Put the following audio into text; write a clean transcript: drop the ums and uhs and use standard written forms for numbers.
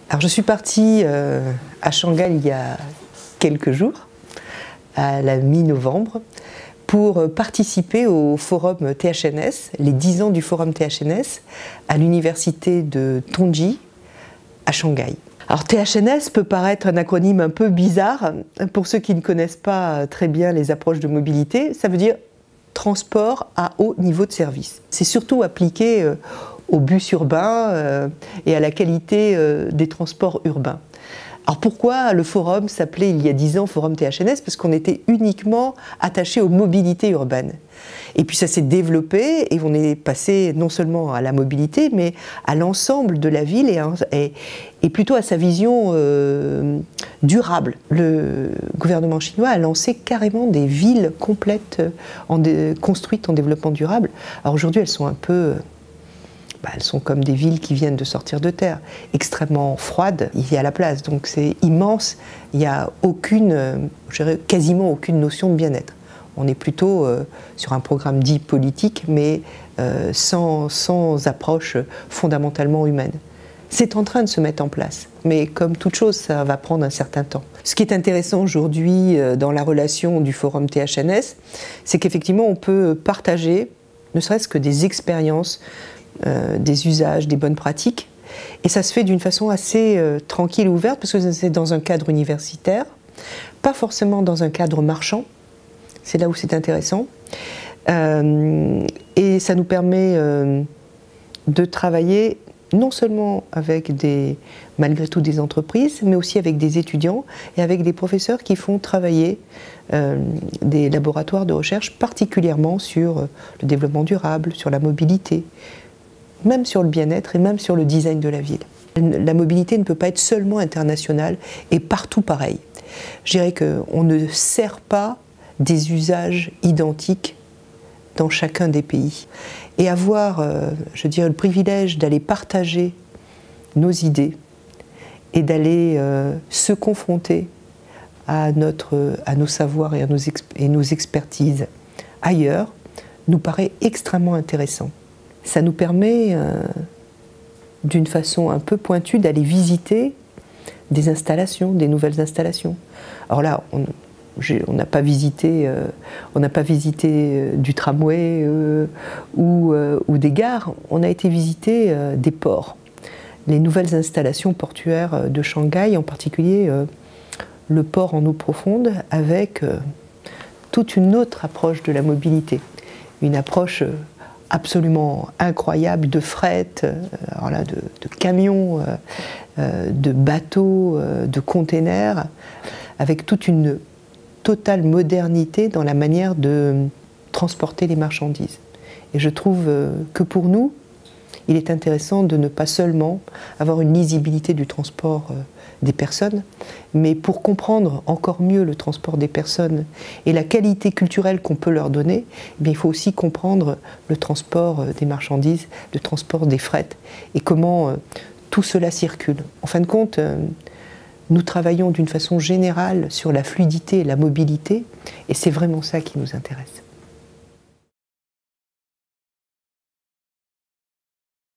Alors je suis partie à Shanghai il y a quelques jours, à la mi-novembre, pour participer au forum THNS, les 10 ans du forum THNS, à l'université de Tongji, à Shanghai. Alors THNS peut paraître un acronyme un peu bizarre pour ceux qui ne connaissent pas très bien les approches de mobilité. Ça veut dire transport à haut niveau de service. C'est surtout appliqué au bus urbain et à la qualité des transports urbains. Alors pourquoi le forum s'appelait il y a 10 ans Forum THNS? Parce qu'on était uniquement attaché aux mobilités urbaines. Et puis ça s'est développé et on est passé non seulement à la mobilité, mais à l'ensemble de la ville et plutôt à sa vision durable. Le gouvernement chinois a lancé carrément des villes complètes construites en développement durable. Alors aujourd'hui elles sont un peu... elles sont comme des villes qui viennent de sortir de terre, extrêmement froides, il y a la place, donc c'est immense, il n'y a quasiment aucune notion de bien-être. On est plutôt sur un programme dit politique, mais sans approche fondamentalement humaine. C'est en train de se mettre en place, mais comme toute chose, ça va prendre un certain temps. Ce qui est intéressant aujourd'hui dans la relation du forum THNS, c'est qu'effectivement on peut partager, ne serait-ce que des expériences, des usages, des bonnes pratiques. Et ça se fait d'une façon assez tranquille et ouverte, parce que c'est dans un cadre universitaire, pas forcément dans un cadre marchand. C'est là où c'est intéressant. Et ça nous permet de travailler non seulement avec malgré tout des entreprises, mais aussi avec des étudiants et avec des professeurs qui font travailler des laboratoires de recherche, particulièrement sur le développement durable, sur la mobilité, même sur le bien-être et même sur le design de la ville. La mobilité ne peut pas être seulement internationale et partout pareil. Je dirais qu'on ne sert pas des usages identiques dans chacun des pays. Et avoir, je dirais, le privilège d'aller partager nos idées et d'aller se confronter à nos savoirs et à nos expertises ailleurs nous paraît extrêmement intéressant. Ça nous permet, d'une façon un peu pointue, d'aller visiter des installations, des nouvelles installations. Alors là, on n'a pas visité du tramway ou des gares, on a été visiter des ports. Les nouvelles installations portuaires de Shanghai, en particulier le port en eau profonde, avec toute une autre approche de la mobilité. Une approche absolument incroyable de fret, alors là, de camions, de bateaux, de containers, avec toute une totale modernité dans la manière de transporter les marchandises. Et je trouve que pour nous, il est intéressant de ne pas seulement avoir une lisibilité du transport des personnes, mais pour comprendre encore mieux le transport des personnes et la qualité culturelle qu'on peut leur donner, eh bien, il faut aussi comprendre le transport des marchandises, le transport des frets et comment tout cela circule. En fin de compte, nous travaillons d'une façon générale sur la fluidité et la mobilité, et c'est vraiment ça qui nous intéresse.